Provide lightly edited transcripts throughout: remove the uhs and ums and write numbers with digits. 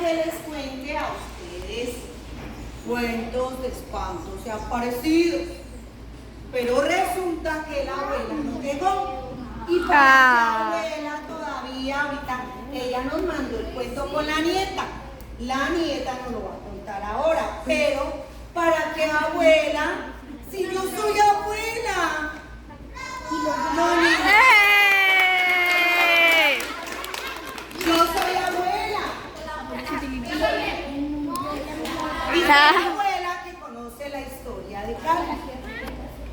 que les cuente a ustedes cuentos de espantos y aparecidos. Pero resulta que la abuela no llegó. Y para la abuela todavía ahorita, ella nos mandó el cuento con la nieta. La nieta nos lo va a contar ahora. Pero, ¿para qué abuela? Si yo soy abuela. No, niña. Yo soy abuela. Y soy abuela que conoce la historia de Cali.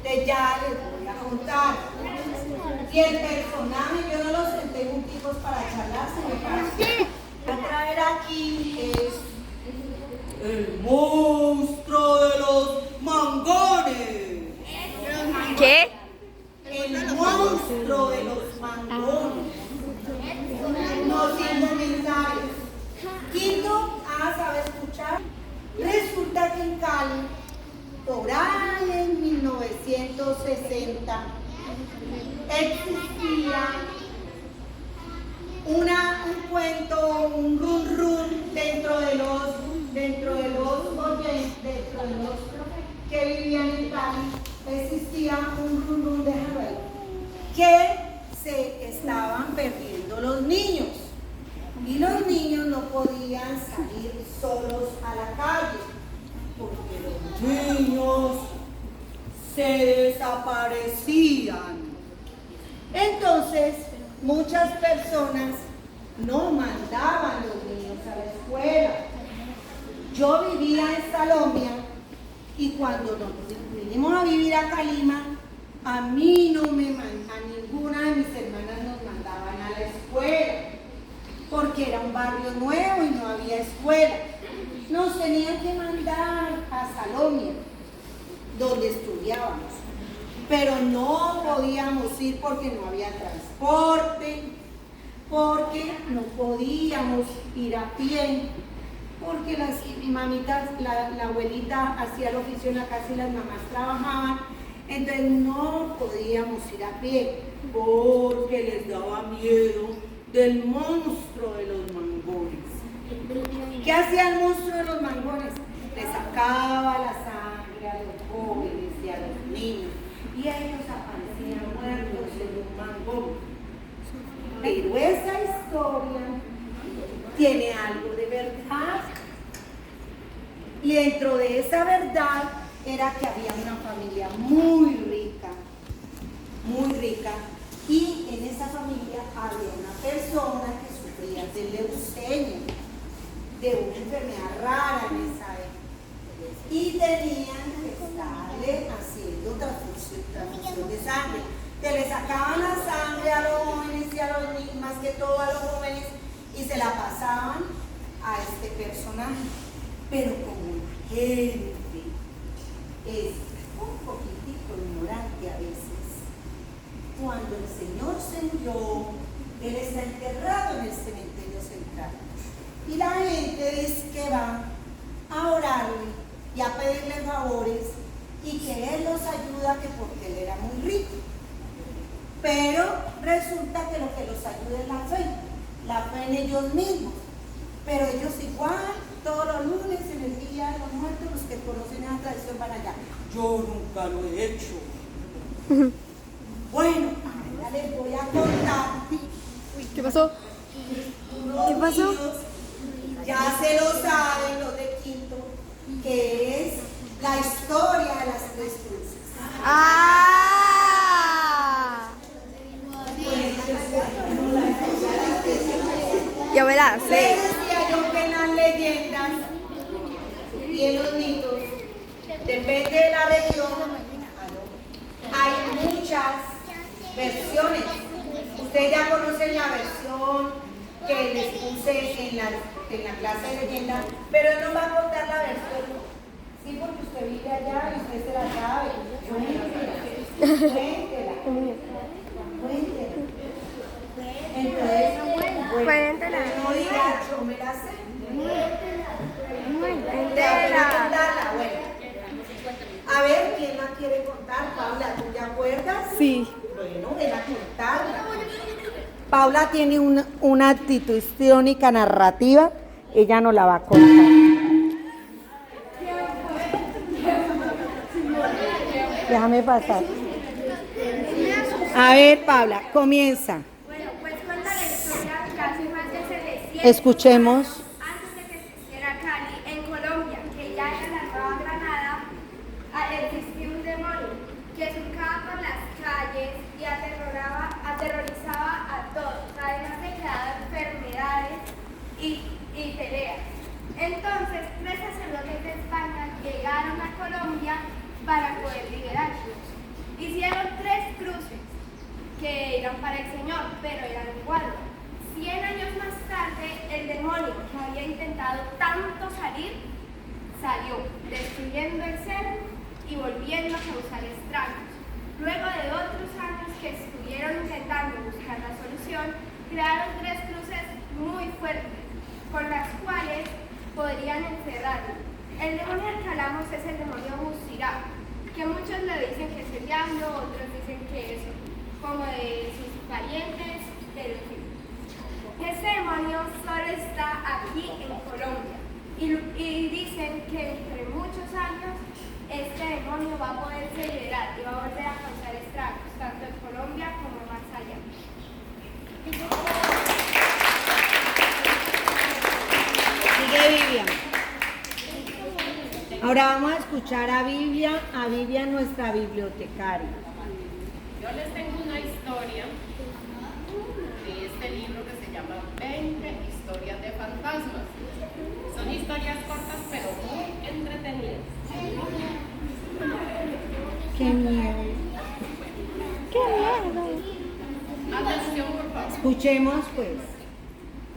De ya les voy a contar. Y el personaje, yo no los senté juntitos para charlar, sino para traer aquí es el monstruo de los mangones. ¿Qué? El monstruo de los mangones. No siendo mensajes. Quinto, sabe escuchar. Resulta que en Cali, por ahí en 1960, existía un cuento, un run run dentro de los que vivían en Cali. Existía un run run de Halloween que se estaban perdiendo los niños y los niños no podían salir solos a la calle porque los niños se desaparecían. Entonces, muchas personas no mandaban los niños a la escuela. Yo vivía en Salomia y cuando nos vinimos a vivir a Calima, a mí a ninguna de mis hermanas nos mandaban a la escuela, porque era un barrio nuevo y no había escuela. Nos tenían que mandar a Salomia, donde estudiábamos, pero no podíamos ir porque no había transporte, porque no podíamos ir a pie, porque las mamitas, la abuelita hacía el oficio en la casa y las mamás trabajaban, entonces no podíamos ir a pie porque les daba miedo del monstruo de los mangones. ¿Qué hacía el monstruo de los mangones? Le sacaba la sangre a los jóvenes y a los niños y ellos aparecían muertos en un mangón. Pero esa historia tiene algo de verdad. Y dentro de esa verdad era que había una familia muy rica, y en esa familia había una persona que sufría de leucemia, de una enfermedad rara en esa época, y tenían que estarle haciendo transfusión de sangre, que le sacaban la sangre a los jóvenes y a los niños, más que todo a los jóvenes, y se la pasaban a este personaje. Pero como la gente es un poquitico ignorante a veces, cuando el Señor se murió, Él está enterrado en el cementerio central. Y la gente dice que va a orarle y a pedirle favores y que Él los ayuda, que porque Él era muy rico. Pero resulta que lo que los ayuda es la fe en ellos mismos. Pero ellos igual, todos los lunes en el día de los muertos, los que conocen esa tradición van allá. Yo nunca lo he hecho. Bueno, ahora les voy a contar. ¿Qué pasó? ¿Qué pasó? Ya se lo saben los de quinto, que es la historia de las tres cruces. Ya verás, sí. Les decía yo que en las leyendas y en los mitos, depende de la región, hay muchas versiones. Ustedes ya conocen la versión que les puse en la clase de leyendas, pero él nos va a contar la versión. Sí, porque usted vive allá y usted se la sabe. Cuéntela. Entonces, Cuéntela. no diga, yo me la sé. Cuéntela. Bueno. A ver, ¿quién la quiere contar? Paula, ¿tú te acuerdas? Sí. Bueno, ven a contarla. Paula tiene una actitud histriónica narrativa ella nos la va a contar. Déjame pasar. A ver, Paula, comienza. Bueno, pues cuenta la historia casi más de 700 Escuchemos. antes de que existiera Cali, en Colombia, que ya en la Nueva Granada existía un demonio que surcaba por las calles y aterrorizaba a todos, además de crear enfermedades y peleas. Entonces, 3 sacerdotes de España llegaron a Colombia para poder liberarlos. Hicieron 3 cruces que eran para el Señor, pero eran iguales. 100 años más tarde, el demonio que había intentado tanto salir, salió, destruyendo el ser y volviendo a causar estragos. Luego de otros años que estuvieron intentando buscar la solución, crearon 3 cruces muy fuertes, con las cuales podrían encerrarlo. El demonio del Calamos es el demonio Busirá, que muchos le dicen que es el diablo, otros dicen que es como de sus parientes, pero en fin. Este demonio solo está aquí en Colombia y dicen que entre muchos años este demonio va a poderse liberar y va a volver a causar estragos, tanto en Colombia como más allá. Sigue Vivian. Ahora vamos a escuchar a Vivian, nuestra bibliotecaria. Yo les tengo una historia de este libro que se llama 20 historias de fantasmas. Son historias cortas pero muy entretenidas. Qué miedo. Qué miedo. Atención, por favor. Escuchemos pues.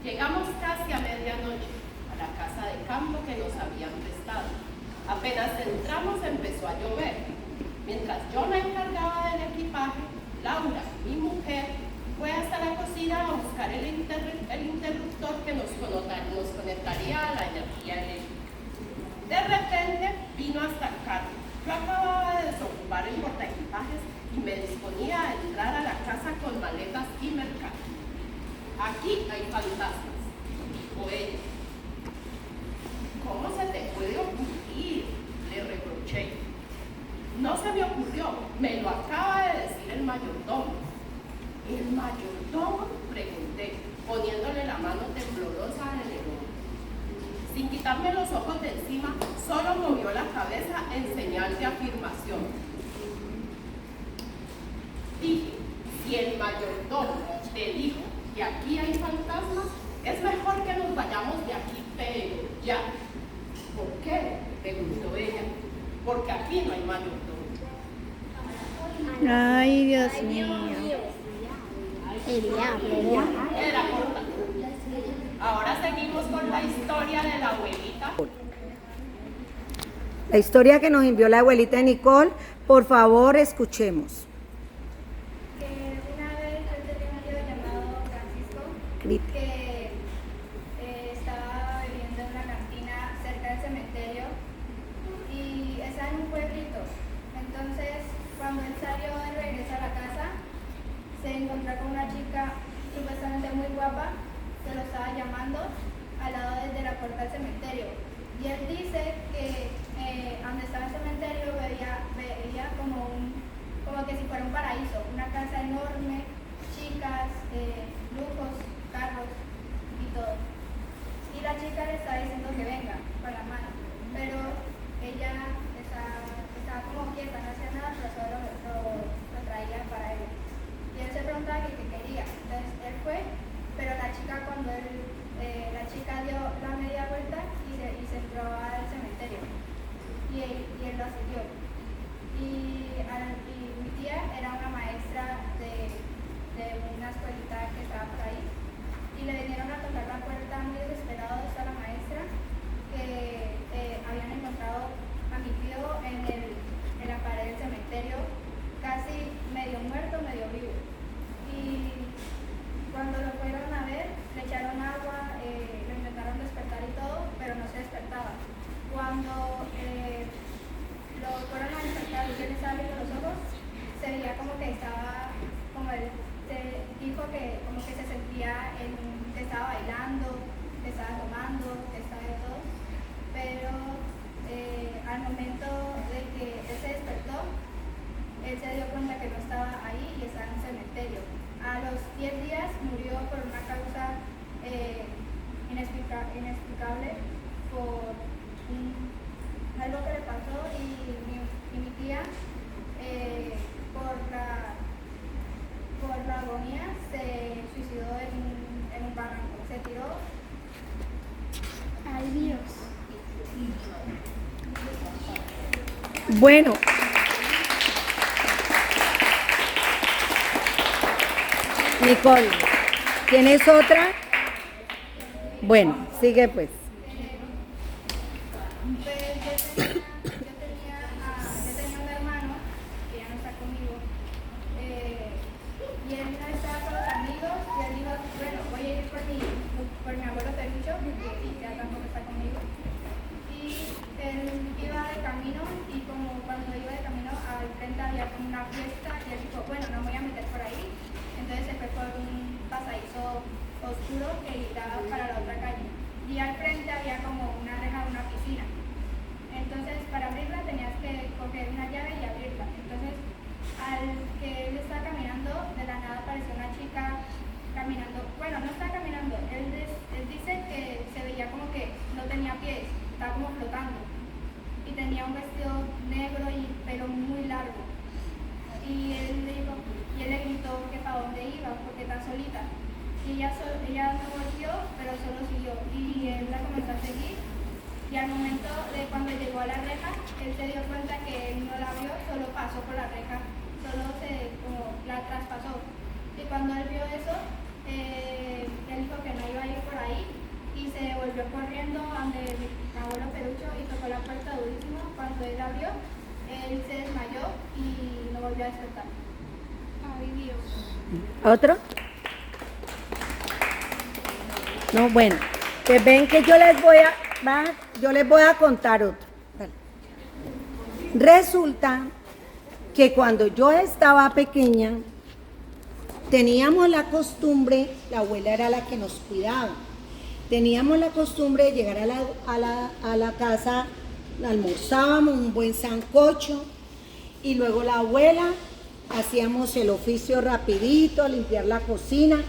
Llegamos casi a medianoche a la casa de campo que nos habían prestado. Apenas entramos empezó a llover. Mientras yo me encargaba del equipaje, Laura, mi mujer, fue hasta la cocina a buscar el interruptor que nos conectaría a la energía eléctrica. De repente vino hasta el carro. Yo acababa de desocupar el portaequipajes y me disponía a entrar a la casa con maletas y mercado. Aquí hay fantasmas, dijo ella. ¿Cómo se te puede ocurrir? Le reproché. No se me ocurrió, me lo acaba de decir el mayordomo. ¿El mayordomo? Pregunté, poniéndole la mano temblorosa en el hombro. Sin quitarme los ojos de encima, solo movió la cabeza en señal de afirmación. Dije, si el mayordomo te dijo que aquí hay fantasmas, es mejor que nos vayamos de aquí, pero ya. ¿Por qué? Preguntó ella. Porque aquí no hay mayordomo. Ay, Dios mío. El diablo. Era corta. Ahora seguimos con la historia de la abuelita. La historia que nos envió la abuelita de Nicole, por favor, escuchemos. Una vez yo tenía un tío llamado Francisco Grita. que estaba viviendo en una cantina cerca del cementerio y estaba en un pueblito. Entonces, cuando él salió de regreso a la casa, se encontró con una chica supuestamente muy guapa que lo estaba llamando al lado de la puerta del cementerio. Y él dice que donde estaba el cementerio veía como que si fuera un paraíso, una casa enorme, chicas, lujos, carros. Bueno. Nicole, ¿tienes otra? Bueno, sigue pues. Yo tenía un hermano que ya no está conmigo, y él estaba con los amigos y él dijo, bueno, voy a ir por mi abuelo Perucho, porque ya tampoco está conmigo. Y él iba de camino y como cuando iba de camino al frente había como una fiesta y él dijo, bueno, no me voy a meter por ahí. Entonces se fue por un pasadizo oscuro que daba para la otra calle. Y al frente había como una reja de una piscina. Entonces, para abrirla tenías que coger una llave y abrirla. Entonces, al que él estaba caminando, de la nada apareció una chica caminando. Bueno, no estaba caminando. Él dice que se veía como que no tenía pies, estaba como flotando. Y tenía un vestido negro y pelo muy largo. Y él le gritó que para dónde iba, porque está solita. Y ella no volvió, pero solo siguió. Y él la comenzó a seguir. Y al momento de cuando llegó a la reja, él se dio cuenta que él no la vio, solo pasó por la reja, solo como la traspasó. Y cuando él vio eso, él dijo que no iba a ir por ahí y se volvió corriendo donde mi abuelo Perucho y tocó la puerta durísimo. Cuando él abrió, él se desmayó y no volvió a despertar. Ay, Dios. ¿Otro? No, bueno, que ven que yo les voy a contar otro. Vale. Resulta que cuando yo estaba pequeña, teníamos la costumbre, la abuela era la que nos cuidaba, teníamos la costumbre de llegar a la casa, almorzábamos un buen sancocho y luego la abuela hacíamos el oficio rapidito, limpiar la cocina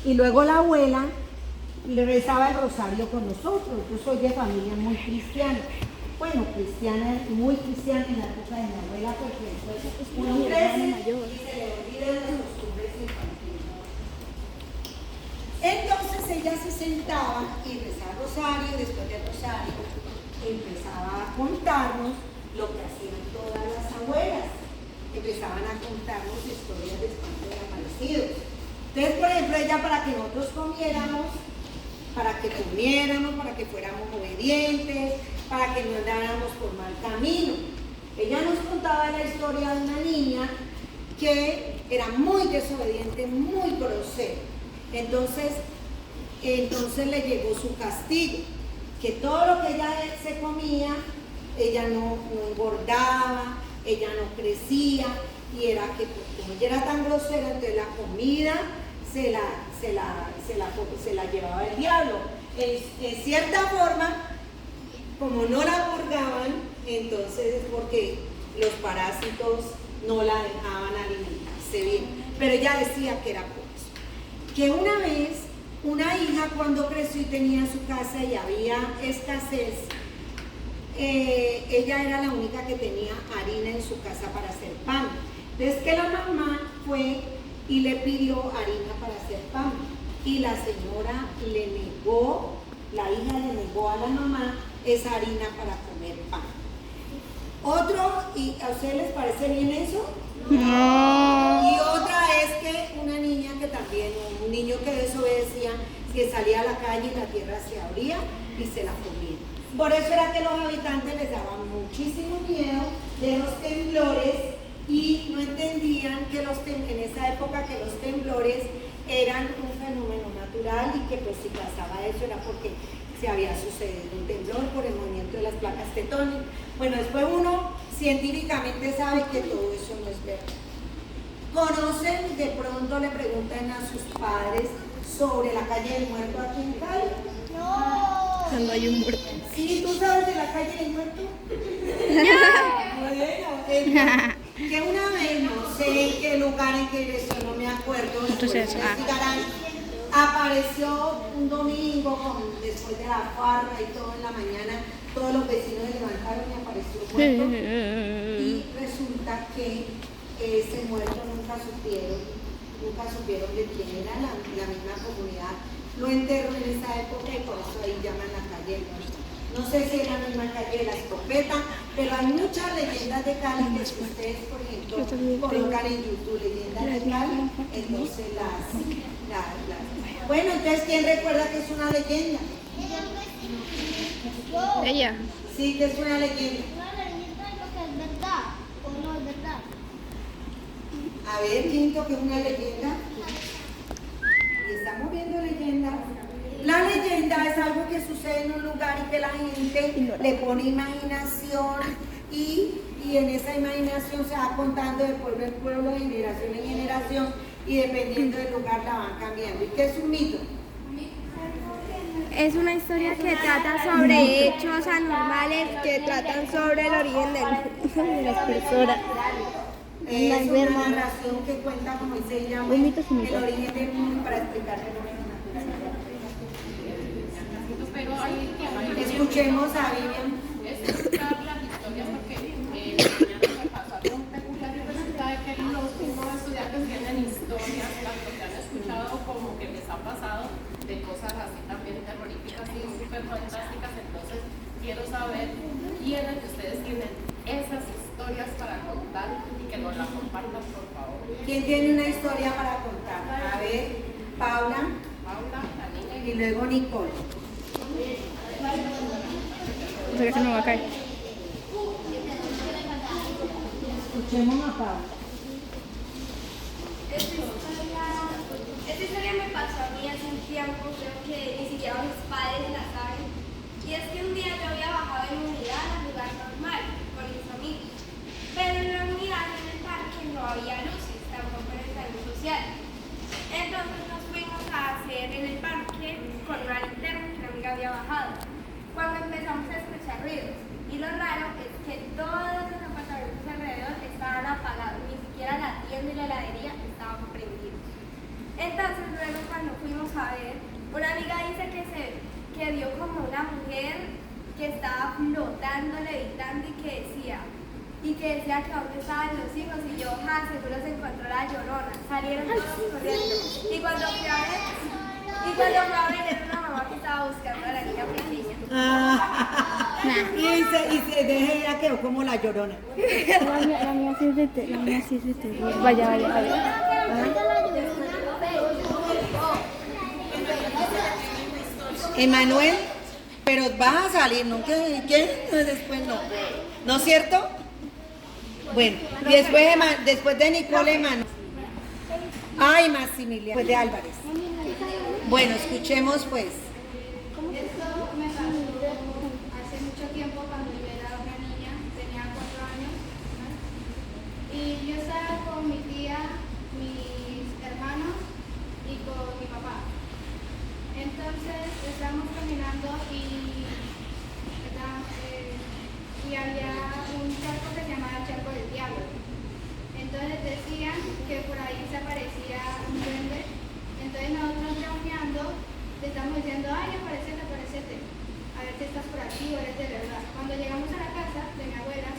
y luego la abuela le rezaba el rosario con nosotros. Yo soy de familia muy cristiana. Bueno, muy cristiana en la época de mi abuela, porque después uno crece y se le olvidan las costumbres infantiles. Entonces ella se sentaba y rezaba el rosario, y después del rosario empezaba a contarnos lo que hacían todas las abuelas. Empezaban a contarnos historias de espantos aparecidos. Entonces, por ejemplo, ella para que nosotros comiéramos, para que fuéramos obedientes, para que no andáramos por mal camino. Ella nos contaba la historia de una niña que era muy desobediente, muy grosera. Entonces le llegó su castigo, que todo lo que ella se comía, ella no engordaba, ella no crecía, y era que como ella era tan grosera, entonces la comida se la llevaba el diablo. En cierta forma, como no la purgaban, entonces es porque los parásitos no la dejaban alimentarse bien. Pero ella decía que era por eso. Que una vez, una hija cuando creció y tenía su casa y había escasez, ella era la única que tenía harina en su casa para hacer pan. Entonces que la mamá fue y le pidió harina para hacer pan. Y la señora la hija le negó a la mamá esa harina para comer pan. ¿Y a ustedes les parece bien eso? No. Y otra es que una niña que también, un niño que desobedecía, que salía a la calle y la tierra se abría y se la comía. Por eso era que los habitantes les daban muchísimo miedo de los temblores y no entendían que en esa época que los temblores eran un fenómeno natural y que pues si pasaba eso era porque se había sucedido un temblor por el movimiento de las placas tectónicas. Bueno, después uno científicamente sabe que todo eso no es verdad. ¿Conocen? De pronto le preguntan a sus padres sobre la calle del Muerto aquí en Cali. No. Cuando hay un muerto. Sí, ¿tú sabes de la calle del Muerto? Bueno, que una vez, no sé en qué lugar, en qué dirección, no me acuerdo, Entonces, apareció un domingo después de la farra y todo en la mañana, todos los vecinos se levantaron y apareció muerto. Y resulta que ese muerto nunca supieron de quién era, la misma comunidad lo enterró en esa época y por eso ahí llaman la calle del Muerto. No sé si es la misma calle de la escopeta, pero hay muchas leyendas de Cali que si ustedes, por ejemplo, colocan en YouTube leyendas de Cali, entonces Bueno, entonces, ¿quién recuerda que es una leyenda? Ella. Sí, que es una leyenda. Una leyenda es lo que es verdad o no es verdad. A ver, Quinto, que es una leyenda. Y estamos viendo leyendas. La leyenda es algo que sucede en un lugar y que la gente le pone imaginación y en esa imaginación se va contando de pueblo en pueblo, de generación en generación y dependiendo del lugar la van cambiando. ¿Y qué es un mito? Es una historia que trata sobre hechos anormales que tratan sobre el origen de las personas. Es una narración que cuenta, como dice ella, el origen del mundo para explicar fenómenos naturales. Escuchemos a Vivian. Escuchar las historias porque mañana me pasó algo muy peculiar y resulta de que los mismos estudiantes tienen historias, las que han escuchado como que les ha pasado de cosas así también terroríficas y súper fantásticas. Entonces quiero saber quiénes de ustedes tienen esas historias para contar y que nos la compartan, por favor. ¿Quién tiene una historia para contar? A ver, Paula La niña y luego Nicole. O sea que se me va a caer. Escuchemos a Paula. Esta historia me pasó a mí hace un tiempo, creo que ni siquiera mis padres la saben. Y es que un día yo había bajado en unidad al lugar normal con mis amigos. Pero en la unidad en el parque no había luces, tampoco en el salón social. Entonces nos fuimos a hacer en el parque con una linterna que una amiga había bajado. Cuando empezamos a escuchar ruidos. Y lo raro es que todos los apartamentos alrededor estaban apagados, ni siquiera la tienda y la heladería estaban prendidos. Entonces luego cuando fuimos a ver, una amiga dice que vio como una mujer que estaba flotando, levitando y que decía que dónde estaban los hijos y yo, seguro se encontró la Llorona. Salieron todos corriendo. Y cuando fui a ver, era una mamá que estaba buscando a la niña pequeña. Y se deje, ella quedó como la Llorona. La mía sí es de terror. Vaya. Emanuel, pero vas a salir, ¿no? ¿Qué? Después no. ¿No es cierto? Bueno, y después de Nicole, Emanuel. Ay, Maximiliano, después de Álvarez. Bueno, escuchemos pues. Esto me pasó hace mucho tiempo cuando yo era una niña, tenía 4 años, ¿no? Y yo estaba con mi tía, mis hermanos y con mi papá. Entonces estábamos caminando y había un charco que se llamaba Charco del Diablo. Entonces decían que por ahí se aparecía un duende. Entonces nosotros bromeando le estamos diciendo, ay, aparecete, a ver si estás por aquí o eres de verdad. Cuando llegamos a la casa de mi abuela,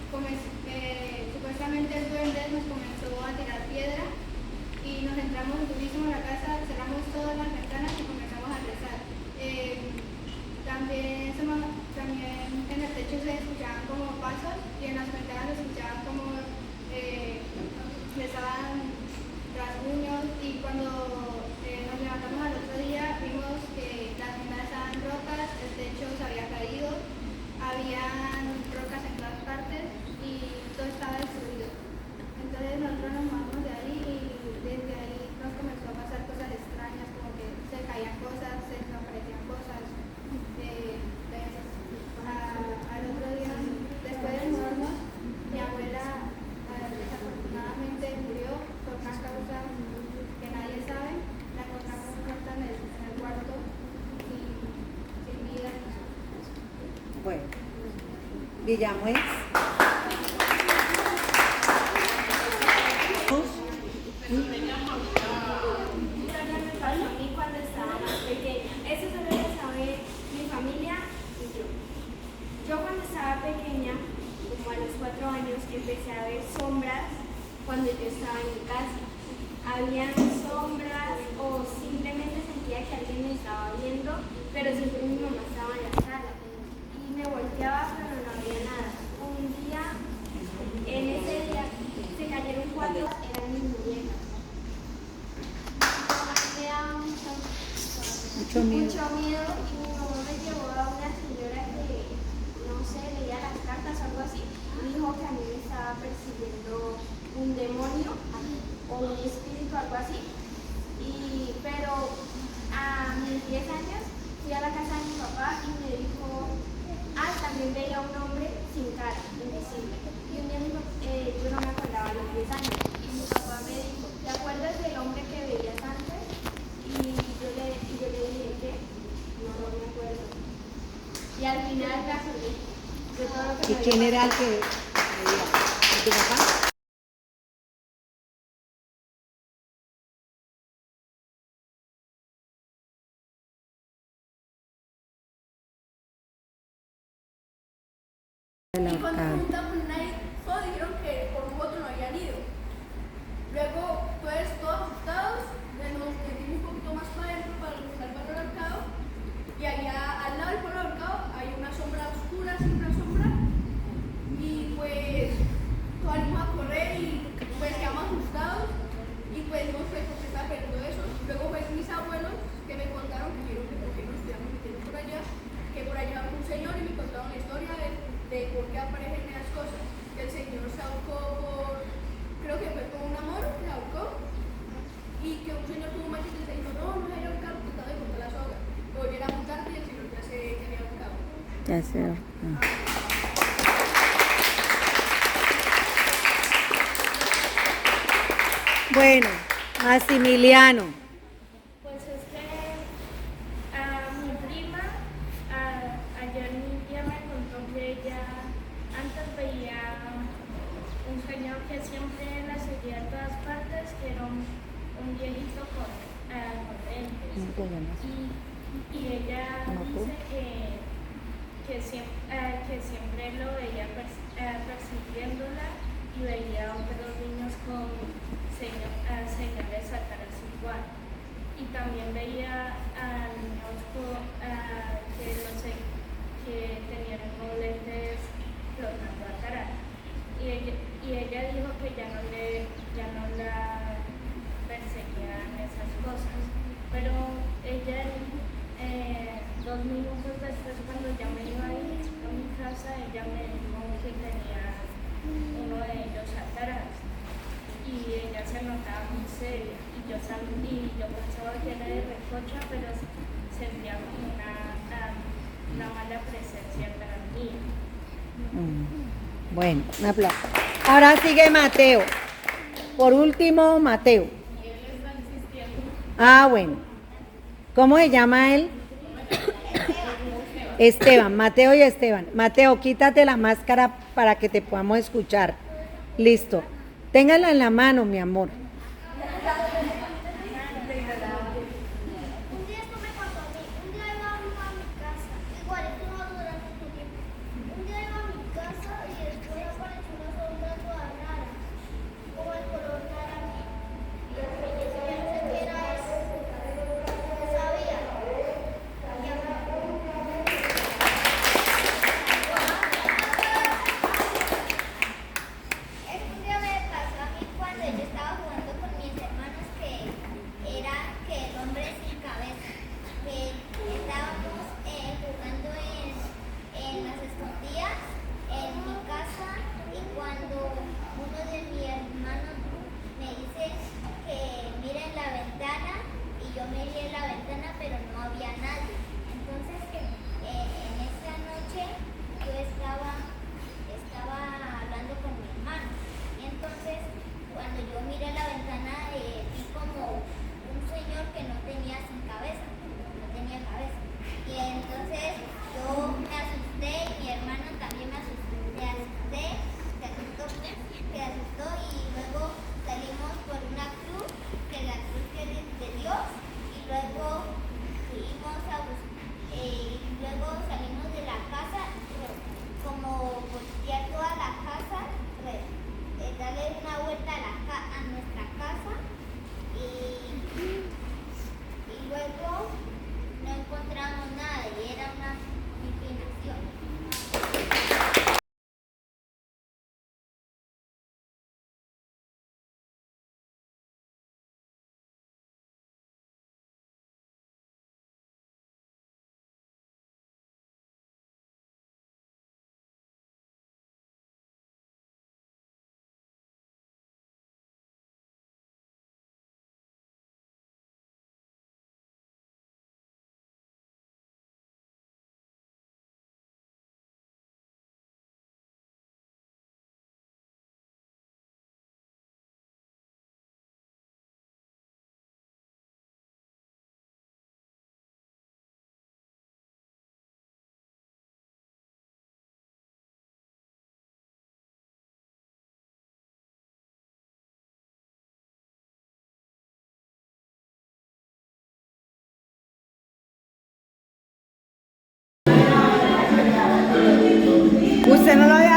supuestamente el duende nos comenzó a tirar piedra y nos entramos durísimo en la casa, cerramos todas las ventanas y comenzamos a rezar. También en el techo se escuchaban como pasos y en las ventanas se escuchaban como estaban rasguños y cuando nos levantamos al otro día vimos que las ventanas estaban rotas, el techo se había caído, habían rocas en todas partes y todo estaba destruido. Entonces nosotros nos movimos de ahí y desde ahí nos comenzó a pasar cosas extrañas, como que se caían cosas, se desaparecían cosas. Al otro día, después de mudarnos, mi abuela desafortunadamente murió por una causa que nadie sabe. La encontramos muerta en el cuarto y sin vida. Bueno, Villamuez. A mí cuando estaba más pequeña. Eso solo lo sabe mi familia y yo. Yo cuando estaba pequeña, como a los 4 años, empecé a ver sombras cuando yo estaba en mi casa. Habían sombras o simplemente sentía que alguien me estaba viendo, pero siempre mi mamá estaba en la sala. Mucho miedo. Mucho miedo y mi mamá me llevó a una señora que, no sé, leía las cartas o algo así. Y dijo que a mí me estaba persiguiendo un demonio o un espíritu, algo así. Pero a mis 10 años fui a la casa de mi papá y me dijo, también veía un hombre sin cara, invisible. Y un día yo no me acordaba a los 10 años. Y mi papá me dijo, ¿te acuerdas del hombre que veías antes? Y yo le dije que no me acuerdo. Y al final me acordé de todo lo que ¿Y me quién había era el pasado. que veía? ¿Tu papá? Y cuando preguntamos por nadie, todos dijeron que por un voto no habían ido. Luego, pues, todos asustados, nos metimos un poquito más para adentro para buscar el palo ahorcado. Y allá al lado del palo ahorcado hay una sombra oscura, siempre una sombra. Y pues, todos salimos a correr y pues quedamos asustados. Y pues, no sé por qué estaba perdiendo eso. Luego, pues, mis abuelos que me contaron que dijeron que por qué nos estuviéramos metiendo por allá, que por allá había un señor y me contaron la historia de por qué aparecen esas cosas. Que el señor se ahorcó por, creo que fue con un amor, se ahorcó. Y que un señor tuvo un machete y se dijo, no, no se haya ahorcado, trataba de cortar la soga. Pero ya era muy tarde y el señor ya se había ahorcado. Ya sé. Bueno, Maximiliano. Pues es que mi prima ayer mi tía me contó que ella antes veía un señor que siempre la seguía a todas partes, que era un viejito con lentes. Y ella dice que siempre lo veía persiguiéndola y veía a otros niños con señales satánicas igual. Y también veía a niños que tenían unos lentes flotando atrás. Y ella dijo que ya no la perseguían esas cosas. Pero ella, 2 minutos después, cuando ya me iba a ir a mi casa, ella me dijo que tenía uno de ellos atrás. Y ella se notaba muy seria. Y yo pensaba que era de recocha, pero sentía como una mala presencia para mí. Bueno, un aplauso. Ahora sigue Mateo. Por último, Mateo. Ah, bueno. ¿Cómo se llama él? Esteban, Mateo y Esteban. Mateo, quítate la máscara para que te podamos escuchar. Listo. Téngala en la mano, mi amor. Un día esto me pasó a mí. Un día iba a mi casa. Igual, esto no va a durar mucho tiempo. Un día iba a mi casa y después apareció una sombra toda rara, como el color naranja. Y yo pensé que era eso. No sabía. Un día me pasó a mí cuando yo estaba jugando usted no lo había